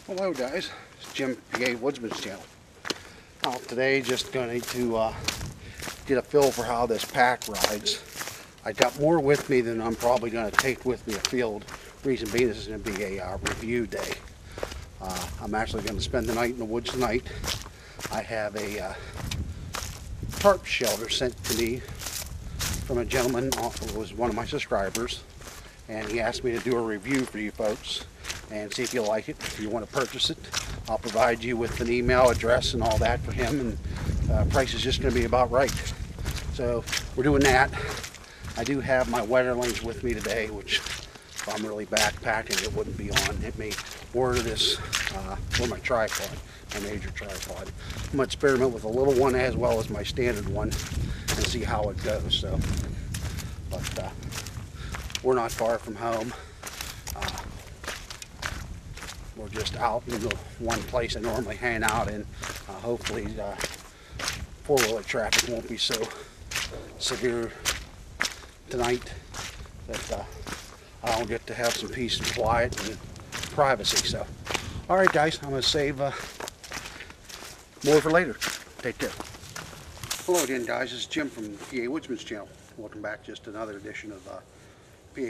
Hello guys, it's Jim PA Woodsman's channel. Today just going to get a feel for how this pack rides. I got more with me than I'm probably going to take with me afield. Reason being, this is going to be a review day. I'm actually going to spend the night in the woods tonight. I have a tarp shelter sent to me from a gentleman who was one of my subscribers, and he asked me to do a review for you folks and see if you like it. If you want to purchase it, I'll provide you with an email address and all that for him, and price is just going to be about right. So we're doing that. I do have my Wetterlings with me today, which if I'm really backpacking, it wouldn't be on. It may order this for my tripod, my major tripod. I'm going to experiment with a little one as well as my standard one and see how it goes. So, but we're not far from home. We're just out in the one place I normally hang out in. Hopefully four-wheeler traffic won't be so severe tonight that I'll get to have some peace and quiet and privacy. So, all right guys, I'm going to save more for later. Take care. Hello again guys, this is Jim from PA Woodsman's channel. Welcome back to just another edition of PA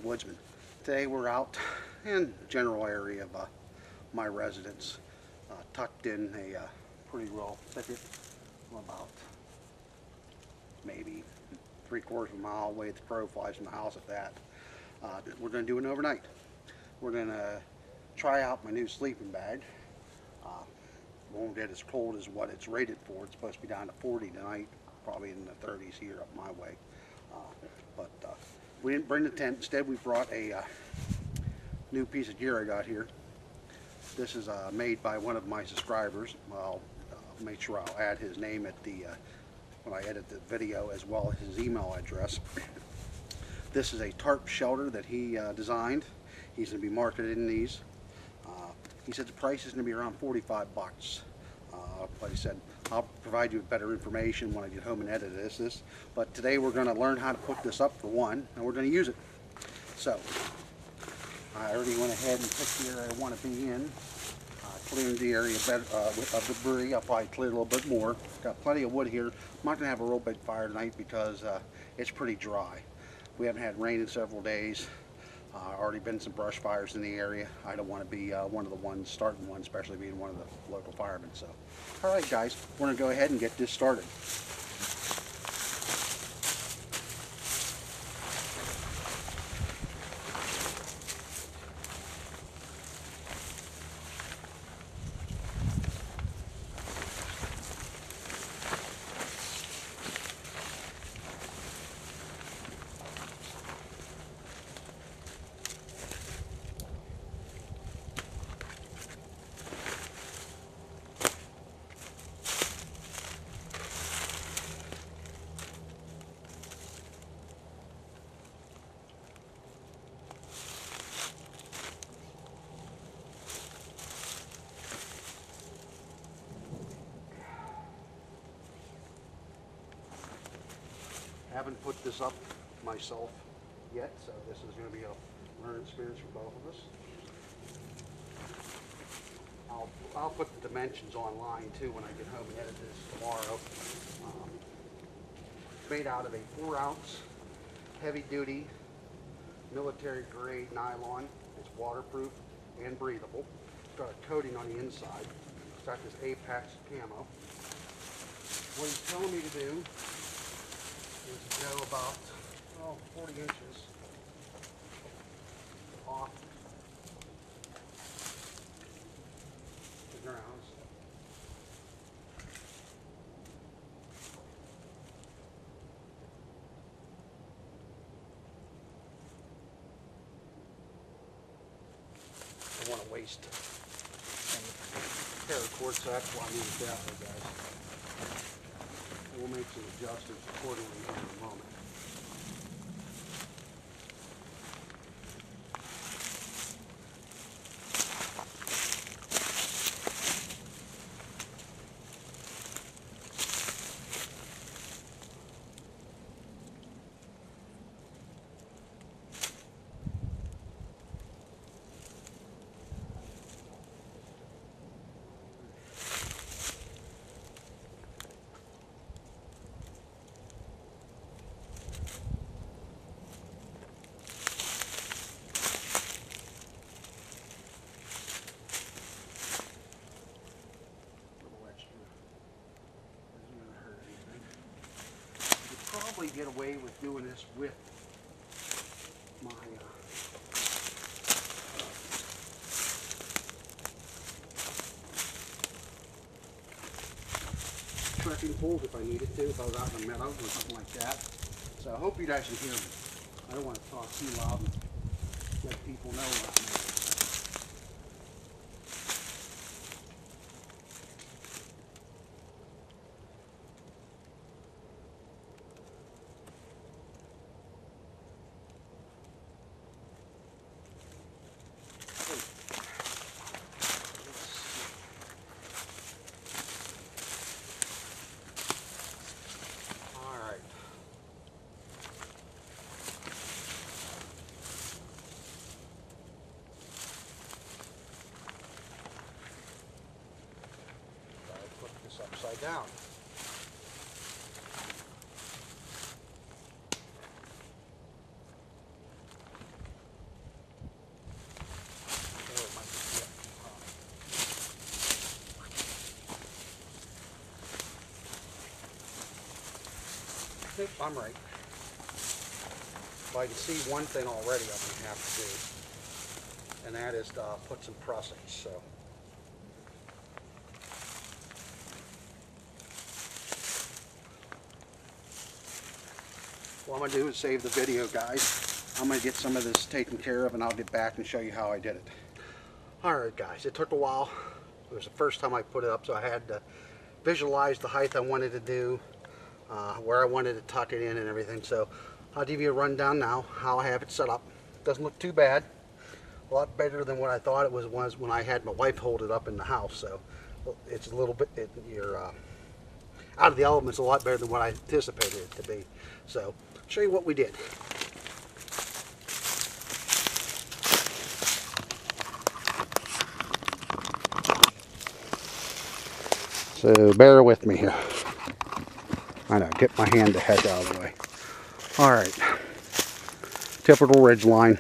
Woodsman. Today we're out in the general area of my residence, tucked in a pretty well thicket, about maybe 3/4 of a mile away at the crow flies from the house at that. We're going to do an overnight. We're going to try out my new sleeping bag. Won't get as cold as what it's rated for. It's supposed to be down to 40 tonight, probably in the 30s here up my way. But we didn't bring the tent. Instead, we brought a new piece of gear I got here. This is made by one of my subscribers. I'll make sure I'll add his name at the when I edit the video, as well as his email address. This is a tarp shelter that he designed. He's going to be marketing these. He said the price is going to be around 45 bucks. Like I said, I'll provide you with better information when I get home and edit this. But today we're going to learn how to put this up for one, and we're going to use it. So, I already went ahead and picked the area I want to be in. Cleared the area better, of debris. I'll probably clear a little bit more. Got plenty of wood here. I'm not going to have a real big fire tonight because it's pretty dry. We haven't had rain in several days. Already been some brush fires in the area. I don't want to be one of the ones starting one, especially being one of the local firemen. So, all right, guys, we're going to go ahead and get this started. Haven't put this up myself yet, so this is going to be a learning experience for both of us. I'll put the dimensions online too when I get home and edit this tomorrow. Made out of a 4-ounce heavy-duty military-grade nylon. It's waterproof and breathable. It's got a coating on the inside. It's got this Apex camo. What he's telling me to do is go about 40 inches off the ground. I want to waste any paracord, so that's why I need it that way, guys. We'll make some adjustments accordingly in a moment. probably get away with doing this with my trekking poles if I needed to, if I was out in the meadows or something like that. So I hope you guys can hear me. I don't want to talk too loud and let people know what I'm doing. Upside down. I think I'm right. Well, I can see one thing already I'm going to have to do, and that is to put some prussics. So. What I'm going to do is save the video, guys. I'm going to get some of this taken care of, and I'll get back and show you how I did it. Alright guys, it took a while. It was the first time I put it up, so I had to visualize the height I wanted to do, where I wanted to tuck it in and everything. So I'll give you a rundown now, how I have it set up. Doesn't look too bad. A lot better than what I thought it was when I had my wife hold it up in the house. So it's a little bit, you're out of the elements a lot better than what I anticipated it to be. So I'll show you what we did. So bear with me here. I know, get my hand the heck out of the way. Alright, typical ridge line.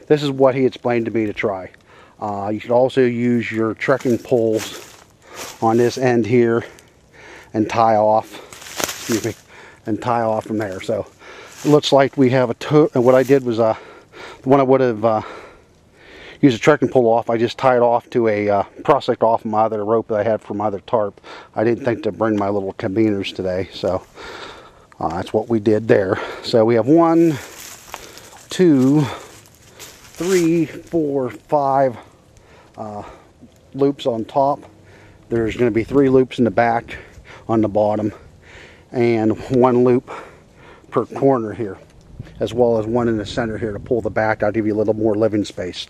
This is what he explained to me to try. You should also use your trekking poles on this end here and tie off, excuse me, and tie off from there. So it looks like we have and what I did was the one I would have used a trekking pole off, I just tied off to a prusik off my other rope that I had from my other tarp. I didn't think to bring my little carabiners today, so that's what we did there. So we have 1, 2, 3, 4, 5 loops on top. There's going to be 3 loops in the back on the bottom, and 1 loop per corner here, as well as 1 in the center here to pull the back. I'll give you a little more living space.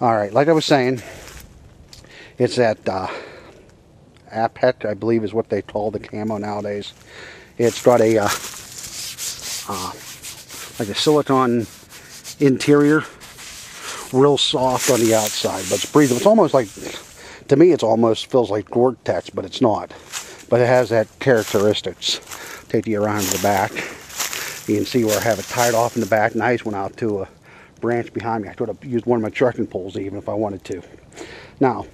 Alright, like I was saying, it's that Apec, I believe is what they call the camo nowadays. It's got a like a silicone interior, real soft on the outside, but it's breathable. It's almost like, to me, it almost feels like Gore-Tex, but it's not. But it has that characteristics. Take you around to the back. You can see where I have it tied off in the back. Nice one out to a branch behind me. I could have used one of my trekking poles even if I wanted to. Now,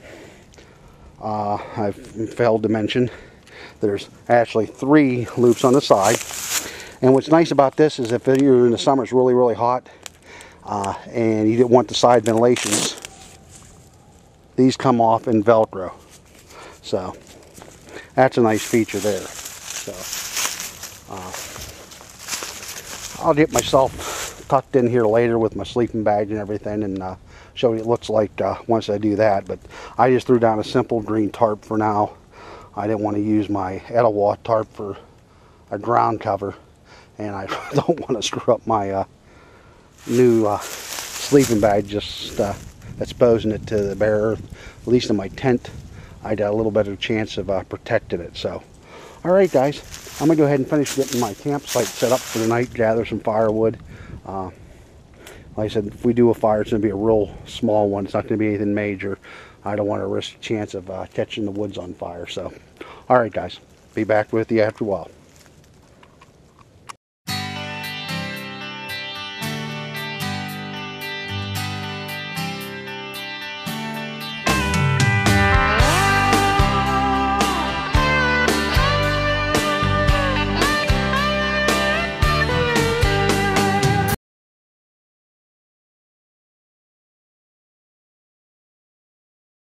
I've failed to mention there's actually 3 loops on the side. And what's nice about this is if you're in the summer, it's really, really hot, and you didn't want the side ventilations, these come off in Velcro. So that's a nice feature there. So I'll get myself tucked in here later with my sleeping bag and everything, and show you what it looks like once I do that. But I just threw down a simple green tarp for now. I didn't want to use my Etowah tarp for a ground cover, and I don't want to screw up my new sleeping bag just exposing it to the bare earth. At least in my tent, I got a little better chance of protecting it. So alright guys, I'm going to go ahead and finish getting my campsite set up for the night, gather some firewood. Like I said, if we do a fire, it's going to be a real small one. It's not going to be anything major. I don't want to risk a chance of catching the woods on fire. So, alright guys, be back with you after a while.